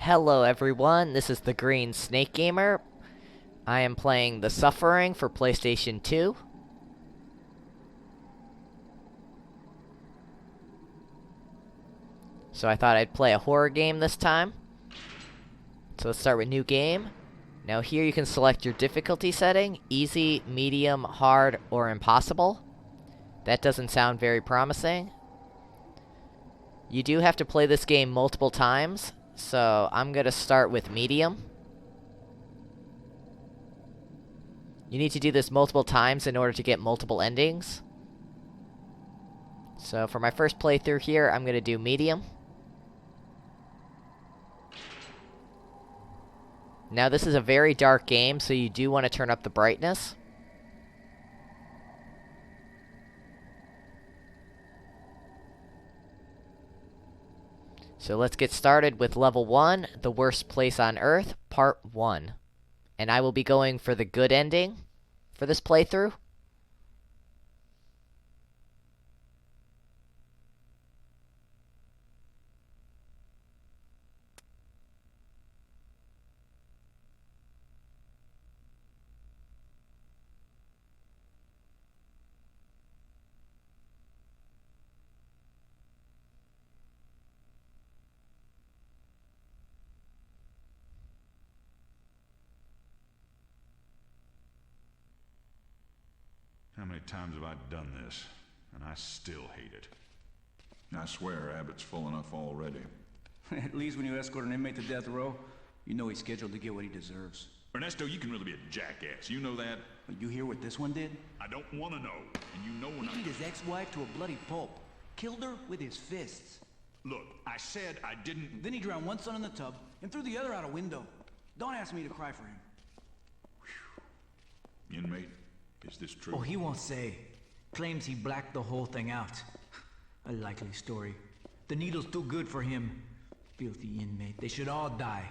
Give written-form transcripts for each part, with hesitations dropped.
Hello everyone, this is the Green Snake Gamer. I am playing The Suffering for PlayStation 2. So I thought I'd play a horror game this time. So let's start with new game. Now here you can select your difficulty setting, easy, medium, hard, or impossible. That doesn't sound very promising. You do have to play this game multiple times, so I'm going to start with medium. You need to do this multiple times in order to get multiple endings. So for my first playthrough here, I'm going to do medium. Now this is a very dark game, so you do want to turn up the brightness. So let's get started with level 1, The Worst Place on Earth, part 1. And I will be going for the good ending for this playthrough. How many times have I done this? And I still hate it. I swear Abbott's full enough already. At least when you escort an inmate to death row, you know he's scheduled to get what he deserves. Ernesto, you can really be a jackass. You know that? But you hear what this one did? I don't want to know. And you know when He beat his ex-wife to a bloody pulp. Killed her with his fists. Look, I said I didn't... Then he drowned one son in the tub and threw the other out a window. Don't ask me to cry for him. Inmate, is this true? Oh, he won't say. Claims he blacked the whole thing out. A likely story. The needle's too good for him. Filthy inmate. They should all die.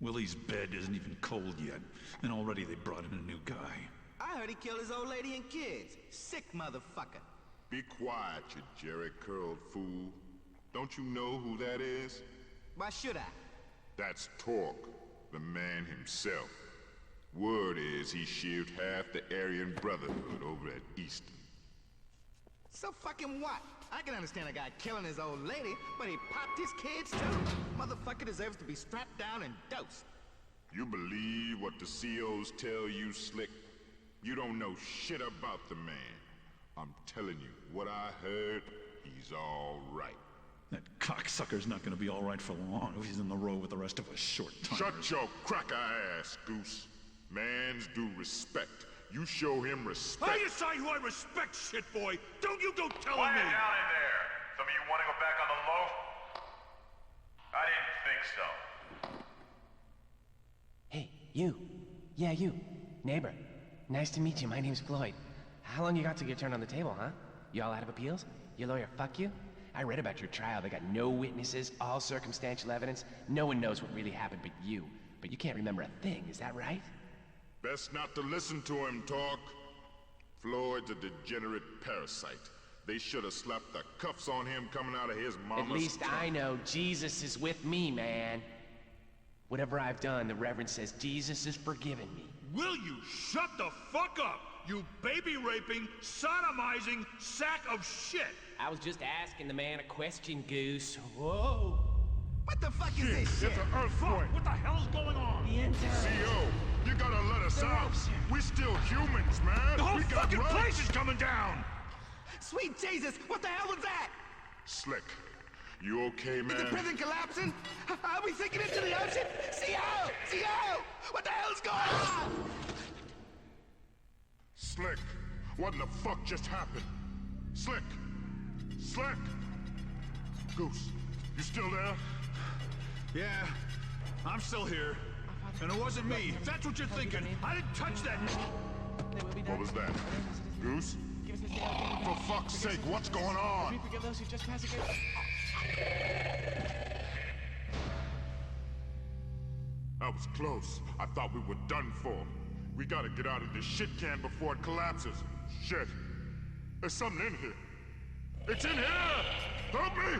Willie's bed isn't even cold yet. And already they brought in a new guy. I heard he killed his old lady and kids. Sick motherfucker. Be quiet, you jerry-curled fool. Don't you know who that is? Why should I? That's Torque, the man himself. Word is he shaved half the Aryan Brotherhood over at Easton. So fucking what? I can understand a guy killing his old lady, but he popped his kids too. Motherfucker deserves to be strapped down and dosed. You believe what the COs tell you, Slick? You don't know shit about the man. I'm telling you, what I heard, he's all right. That cocksucker's not going to be all right for long if he's in the row with the rest of us short-timers. Shut your cracker ass, Goose. Mans do respect. You show him respect. I decide who I respect, shit boy. Don't you go telling Quiet me. down in there. Some of you want to go back on the low? I didn't think so. Hey, you. Yeah, you. Neighbor. Nice to meet you. My name's Floyd. How long you got to your turn on the table, huh? You all out of appeals? Your lawyer fuck you? I read about your trial. They got no witnesses, all circumstantial evidence. No one knows what really happened but you. But you can't remember a thing, is that right? Best not to listen to him talk. Floyd's a degenerate parasite. They should have slapped the cuffs on him coming out of his mama's... At least I know Jesus is with me, man. Whatever I've done, the Reverend says Jesus has forgiven me. Will you shut the fuck up, you baby-raping, sodomizing sack of shit? I was just asking the man a question, Goose. Whoa! What the fuck is this shit? It's an earthquake. What the hell's going on? CO, you gotta let us out. We're still humans, man. The whole We got fucking rights. place is coming down! Sweet Jesus, what the hell was that? Slick, you okay, Is the man? prison collapsing? Are we sinking into the ocean? CO! CO! What the hell's going on? Slick, what in the fuck just happened? Slick! Slick! Goose, you still there? Yeah, I'm still here. And it wasn't me, if that's what you're thinking. I didn't touch that. What was that? Goose? For fuck's sake, what's going on? That was close. I thought we were done for. We gotta get out of this shit can before it collapses. Shit. There's something in here. It's in here! Help me!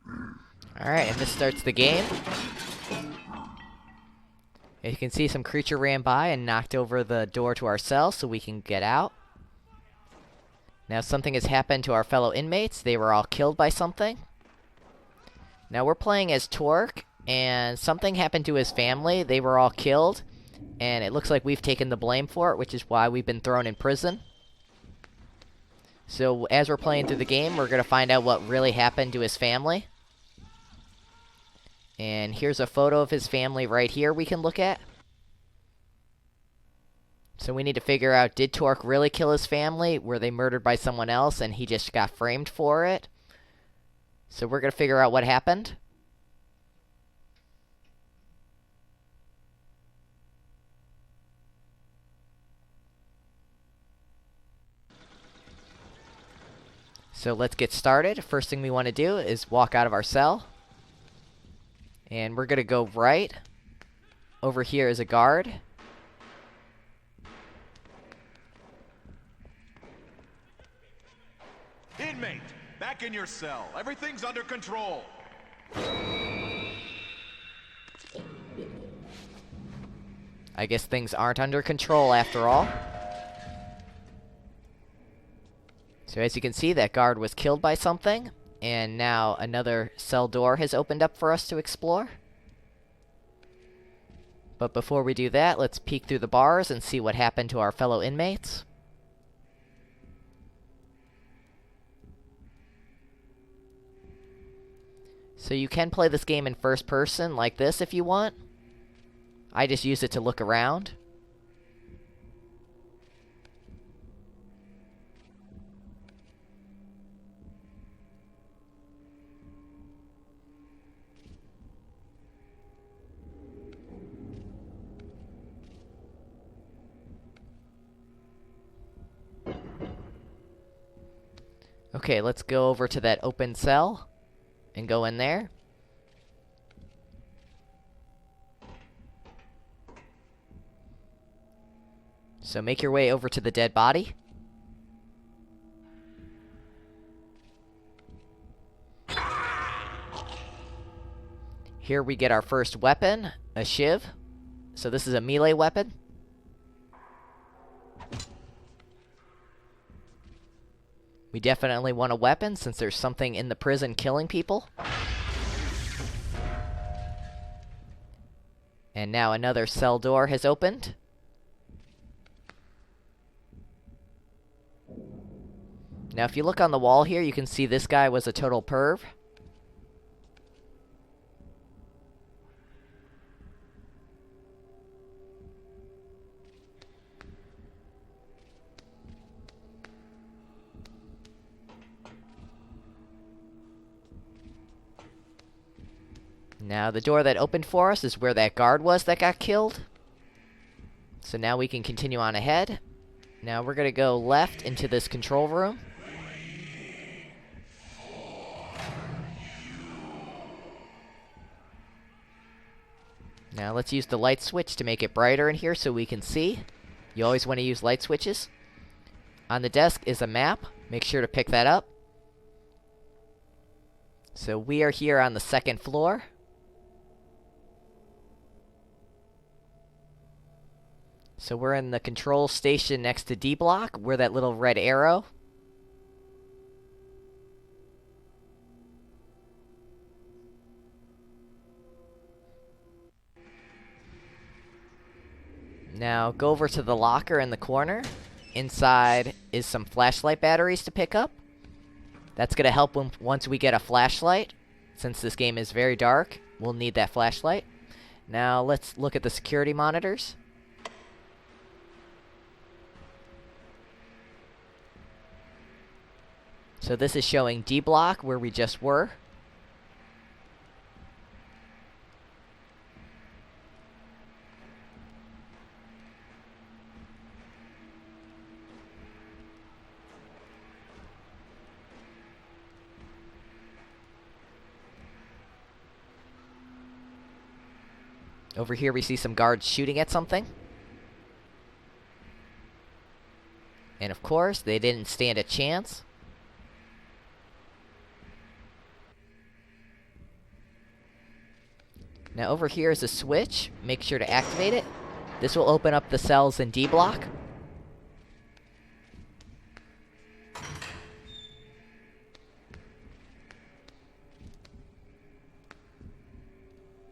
No! Alright, and this starts the game. As you can see, some creature ran by and knocked over the door to our cell so we can get out. Now something has happened to our fellow inmates. They were all killed by something. Now we're playing as Torque, and something happened to his family. They were all killed, and it looks like we've taken the blame for it, which is why we've been thrown in prison. So as we're playing through the game, we're going to find out what really happened to his family. And here's a photo of his family right here we can look at. So we need to figure out, did Torque really kill his family? Were they murdered by someone else and he just got framed for it? So we're going to figure out what happened. So let's get started. First thing we want to do is walk out of our cell. And we're going to go right. Over here is a guard. Inmate, back in your cell. Everything's under control. I guess things aren't under control after all. So as you can see, that guard was killed by something. And now another cell door has opened up for us to explore. But before we do that, let's peek through the bars and see what happened to our fellow inmates. So you can play this game in first person like this if you want. I just use it to look around. Okay, let's go over to that open cell and go in there. So make your way over to the dead body. Here we get our first weapon, a shiv. So this is a melee weapon. We definitely want a weapon since there's something in the prison killing people. And now another cell door has opened. Now if you look on the wall here, you can see this guy was a total perv. Now, the door that opened for us is where that guard was that got killed. So now we can continue on ahead. Now we're going to go left into this control room. Now let's use the light switch to make it brighter in here so we can see. You always want to use light switches. On the desk is a map. Make sure to pick that up. So we are here on the second floor. So we're in the control station next to D block, where that little red arrow. Now go over to the locker in the corner. Inside is some flashlight batteries to pick up. That's going to help once we get a flashlight. Since this game is very dark, we'll need that flashlight. Now let's look at the security monitors. So this is showing D block, where we just were. Over here we see some guards shooting at something. And of course, they didn't stand a chance. Now over here is a switch. Make sure to activate it. This will open up the cells in D block.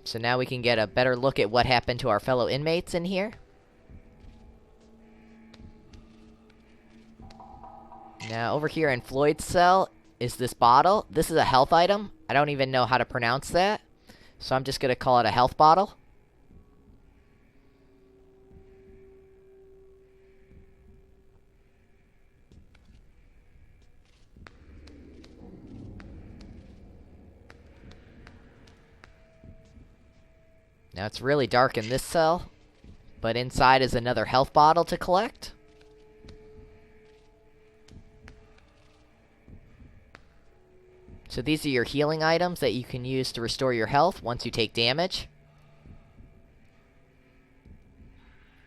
So now we can get a better look at what happened to our fellow inmates in here. Now over here in Floyd's cell is this bottle. This is a health item. I don't even know how to pronounce that. So I'm just going to call it a health bottle. Now it's really dark in this cell, but inside is another health bottle to collect. So these are your healing items that you can use to restore your health once you take damage.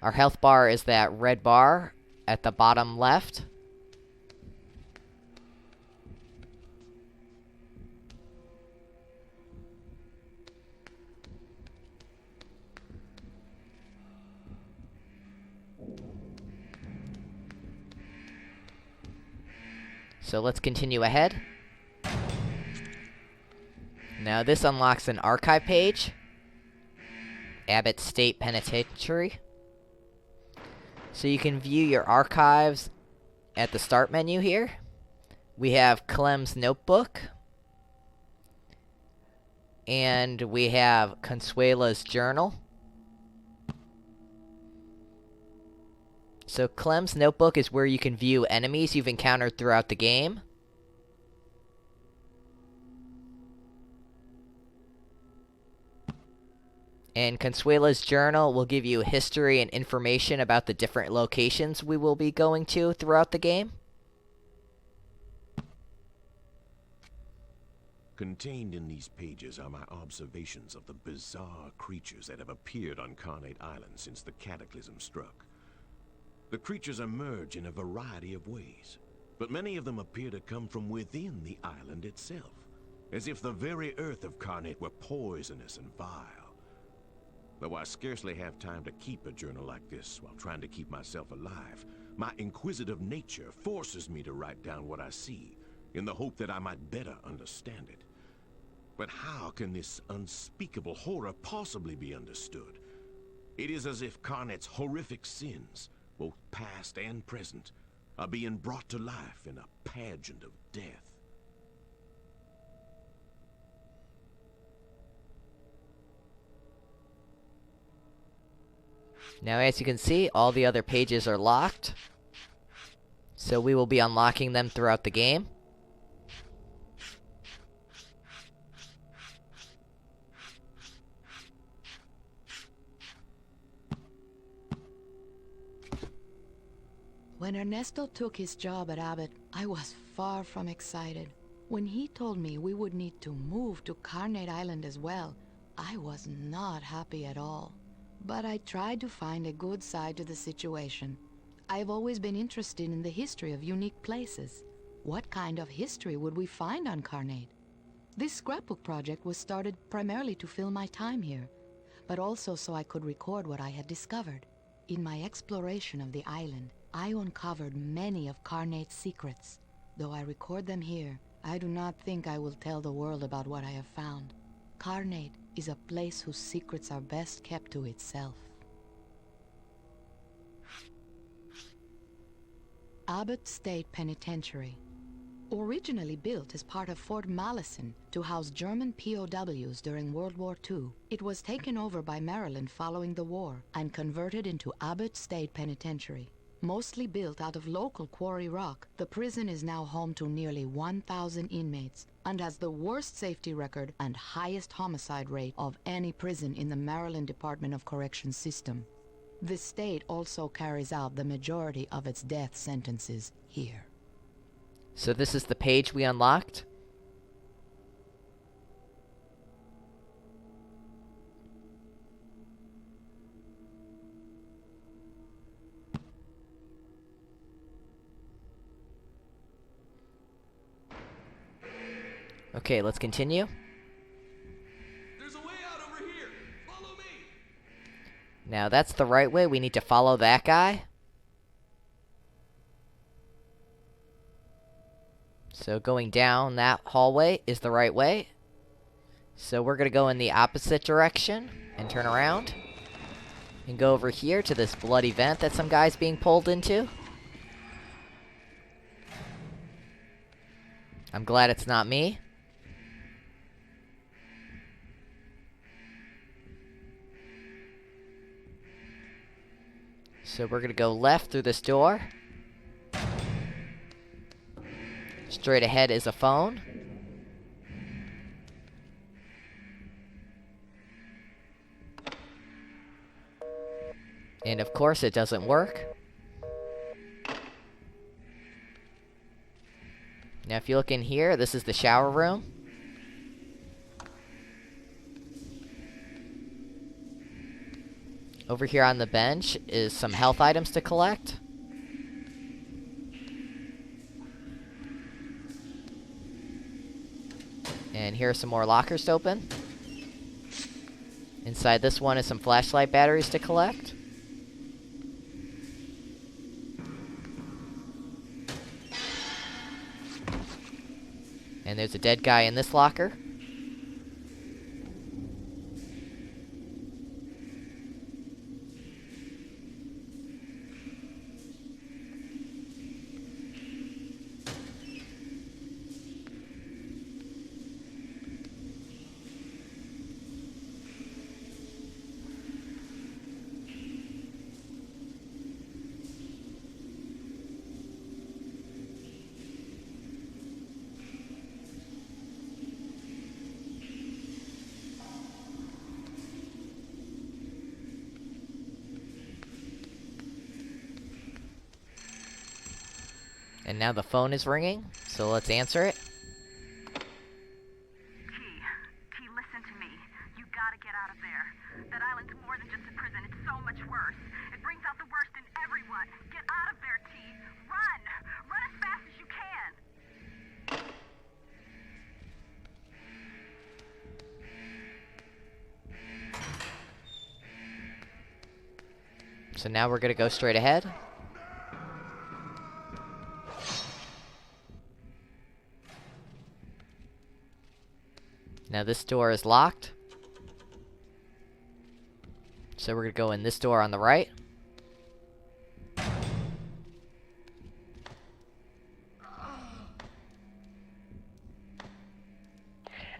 Our health bar is that red bar at the bottom left. So let's continue ahead. Now this unlocks an archive page. Abbott State Penitentiary. So you can view your archives at the start menu here. We have Clem's notebook. And we have Consuela's journal. So Clem's notebook is where you can view enemies you've encountered throughout the game. And Consuela's journal will give you history and information about the different locations we will be going to throughout the game. Contained in these pages are my observations of the bizarre creatures that have appeared on Carnate Island since the cataclysm struck. The creatures emerge in a variety of ways, but many of them appear to come from within the island itself, as if the very earth of Carnate were poisonous and vile. Though I scarcely have time to keep a journal like this while trying to keep myself alive, my inquisitive nature forces me to write down what I see, in the hope that I might better understand it. But how can this unspeakable horror possibly be understood? It is as if Carnate's horrific sins, both past and present, are being brought to life in a pageant of death. Now, as you can see, all the other pages are locked. So we will be unlocking them throughout the game. When Ernesto took his job at Abbott, I was far from excited. When he told me we would need to move to Carnate Island as well, I was not happy at all. But I tried to find a good side to the situation. I've always been interested in the history of unique places. What kind of history would we find on Carnate? This scrapbook project was started primarily to fill my time here, but also so I could record what I had discovered. In my exploration of the island, I uncovered many of Carnate's secrets. Though I record them here, I do not think I will tell the world about what I have found. Carnate is a place whose secrets are best kept to itself. Abbott State Penitentiary. Originally built as part of Fort Malison to house German POWs during World War II, it was taken over by Maryland following the war and converted into Abbott State Penitentiary. Mostly built out of local quarry rock, the prison is now home to nearly 1,000 inmates and has the worst safety record and highest homicide rate of any prison in the Maryland Department of Corrections system. The state also carries out the majority of its death sentences here. So this is the page we unlocked. Okay, let's continue. There's a way out over here. Follow me. Now that's the right way. We need to follow that guy. So going down that hallway is the right way. So we're gonna go in the opposite direction and turn around. And go over here to this bloody vent that some guy's being pulled into. I'm glad it's not me. So we're gonna go left through this door. Straight ahead is a phone. And of course it doesn't work. Now if you look in here, this is the shower room. Over here on the bench is some health items to collect. And here are some more lockers to open. Inside this one is some flashlight batteries to collect. And there's a dead guy in this locker. And now the phone is ringing, so let's answer it. Key, listen to me. You gotta get out of there. That island's more than just a prison, it's so much worse. It brings out the worst in everyone. Get out of there, T. Run! Run as fast as you can! So now we're gonna go straight ahead. Now this door is locked. So we're gonna go in this door on the right.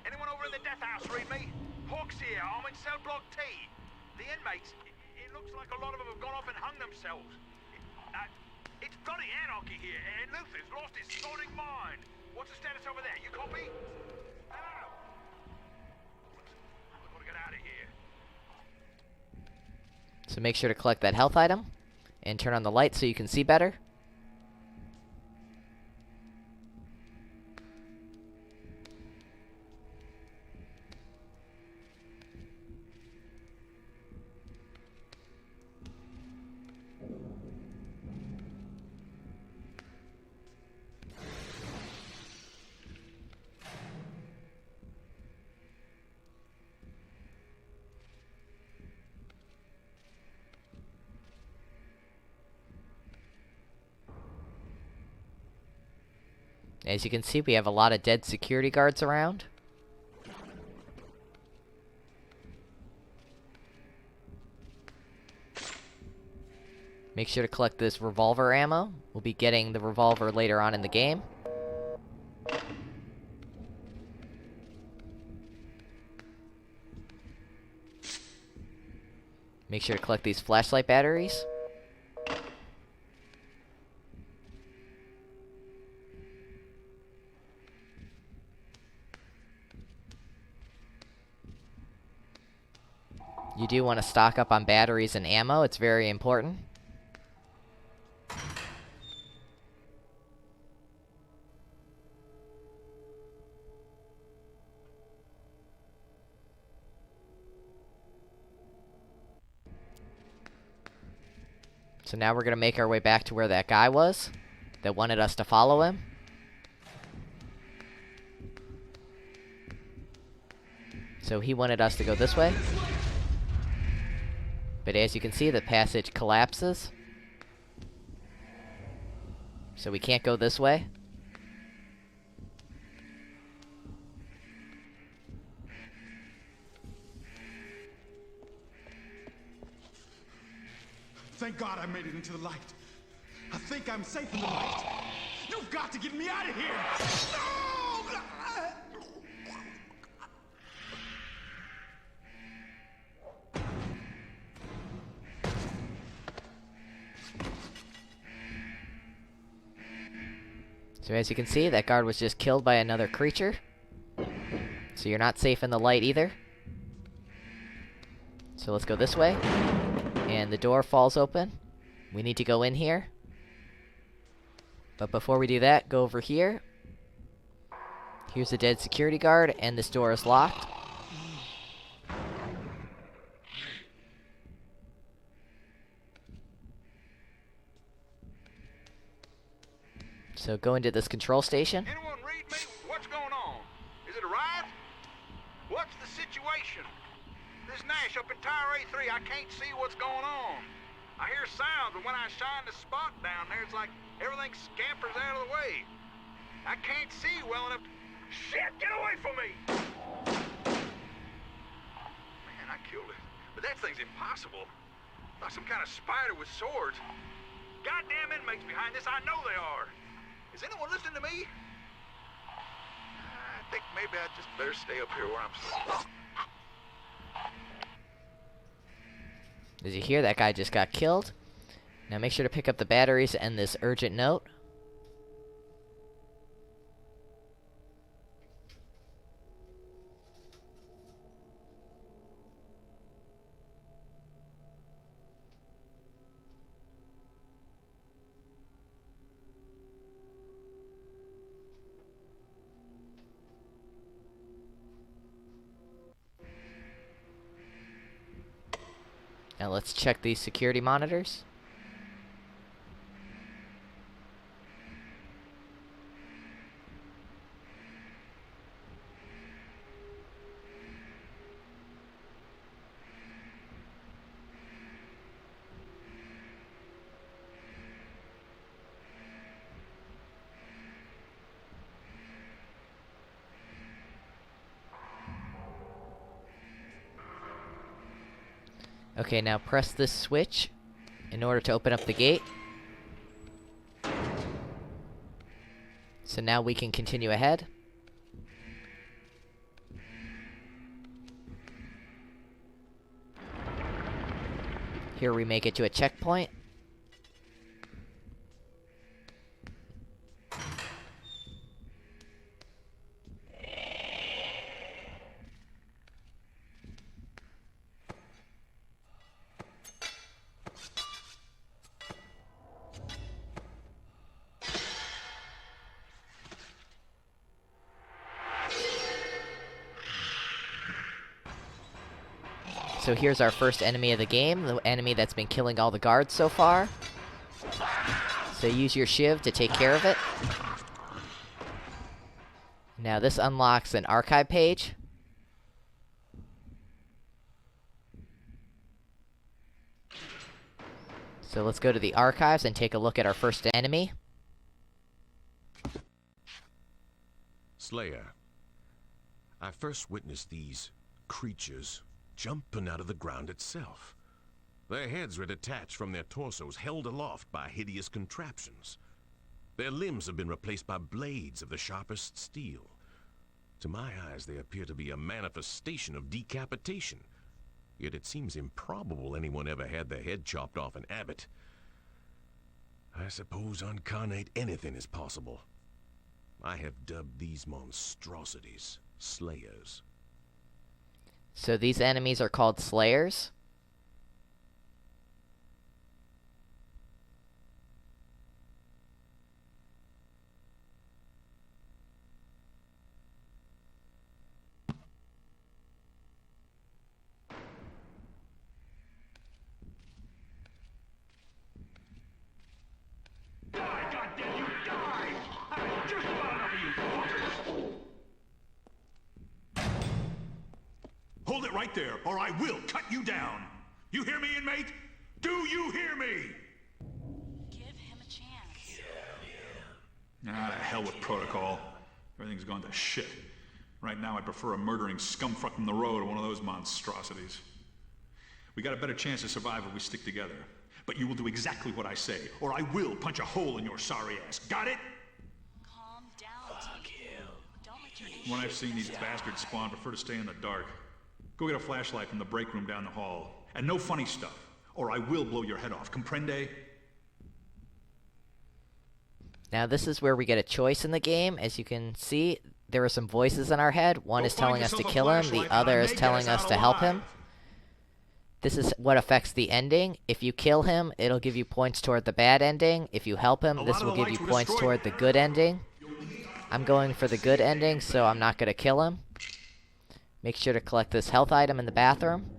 Anyone over in the death house read me? Hawk's here. I'm in cell block T. The inmates, it looks like a lot of them have gone off and hung themselves. It's bloody anarchy here, and Luther's lost his sonic mind. What's the status over there? You copy? Hello? I've got to get out of here. So make sure to collect that health item and turn on the light so you can see better. As you can see, we have a lot of dead security guards around. Make sure to collect this revolver ammo. We'll be getting the revolver later on in the game. Make sure to collect these flashlight batteries. You do want to stock up on batteries and ammo. It's very important. So now we're going to make our way back to where that guy was that wanted us to follow him. So he wanted us to go this way. But as you can see, the passage collapses. So we can't go this way. Thank God I made it into the light. I think I'm safe in the light. You've got to get me out of here! No! So as you can see, that guard was just killed by another creature. So you're not safe in the light either. So let's go this way. And the door falls open. We need to go in here. But before we do that, go over here. Here's a dead security guard, and this door is locked. So go into this control station. Anyone read me? What's going on? Is it a riot? What's the situation? This Nash up in Tower A3, I can't see what's going on. I hear sounds, but when I shine the spot down there, it's like everything scampers out of the way. I can't see well enough to... Shit, get away from me! Man, I killed it. But that thing's impossible. Like some kind of spider with swords. Goddamn inmates behind this, I know they are. Is anyone listening to me? I think maybe I just better stay up here where I'm safe. As you hear, that guy just got killed. Now make sure to pick up the batteries and this urgent note. Now let's check these security monitors. Okay, now press this switch in order to open up the gate. So now we can continue ahead. Here we make it to a checkpoint. So here's our first enemy of the game, the enemy that's been killing all the guards so far. So use your shiv to take care of it. Now this unlocks an archive page. So let's go to the archives and take a look at our first enemy. Slayer, I first witnessed these creatures jumping out of the ground itself. Their heads were detached from their torsos, held aloft by hideous contraptions. Their limbs have been replaced by blades of the sharpest steel. To my eyes, they appear to be a manifestation of decapitation. Yet it seems improbable anyone ever had their head chopped off an abbot. I suppose on Carnate anything is possible. I have dubbed these monstrosities Slayers. So these enemies are called Slayers. right there, or I will cut you down. You hear me, inmate? Do you hear me? Give him a chance. Ah, to hell with protocol. Everything's gone to shit. Right now, I prefer a murdering scumfuck from the road to one of those monstrosities. We got a better chance to survive if we stick together. But you will do exactly what I say, or I will punch a hole in your sorry ass. Got it? Calm down. Fuck you. Don't let your age When I've seen these bastards spawn, I prefer to stay in the dark. Go get a flashlight from the break room down the hall. And no funny stuff, or I will blow your head off. Comprende? Now this is where we get a choice in the game. As you can see, there are some voices in our head. One is telling us to kill him, the other is telling us to help him. This is what affects the ending. If you kill him, it'll give you points toward the bad ending. If you help him, this will give you points toward the good ending. I'm going for the good ending, so I'm not going to kill him. Make sure to collect this health item in the bathroom.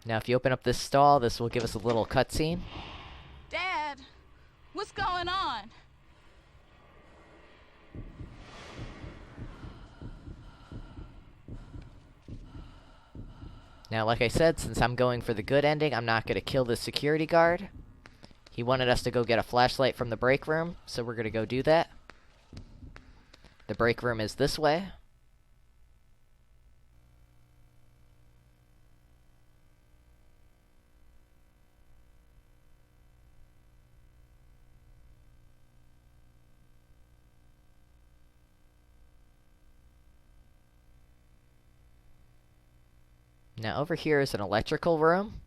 Now if you open up this stall, this will give us a little cutscene. Dad, what's going on? Now, like I said, since I'm going for the good ending, I'm not going to kill the security guard. He wanted us to go get a flashlight from the break room, so we're going to go do that. The break room is this way. Now over here is an electrical room.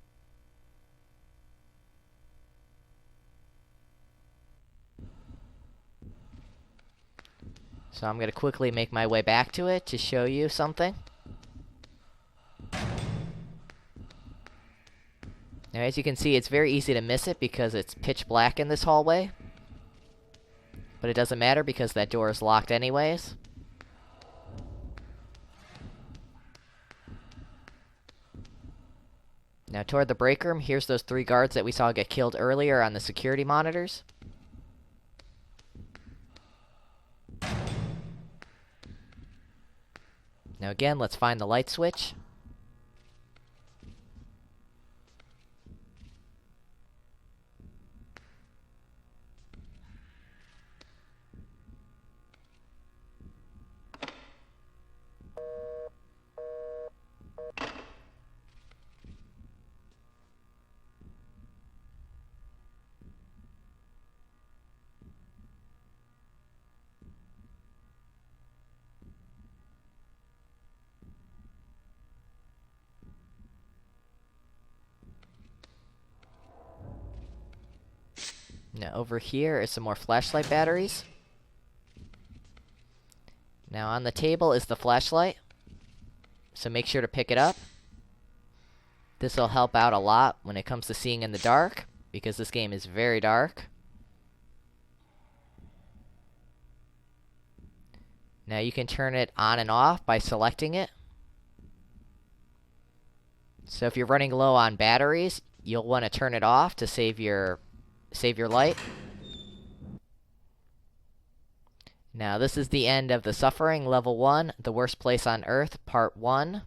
So I'm going to quickly make my way back to it to show you something. Now as you can see, it's very easy to miss it because it's pitch black in this hallway. But it doesn't matter because that door is locked anyways. Now toward the break room, here's those 3 guards that we saw get killed earlier on the security monitors. Now again, let's find the light switch. Now over here is some more flashlight batteries. Now on the table is the flashlight, so make sure to pick it up. This will help out a lot when it comes to seeing in the dark, because this game is very dark. Now you can turn it on and off by selecting it. So if you're running low on batteries, you'll want to turn it off to save your light. Now this is the end of the Suffering, Level 1, The Worst Place on Earth, Part 1.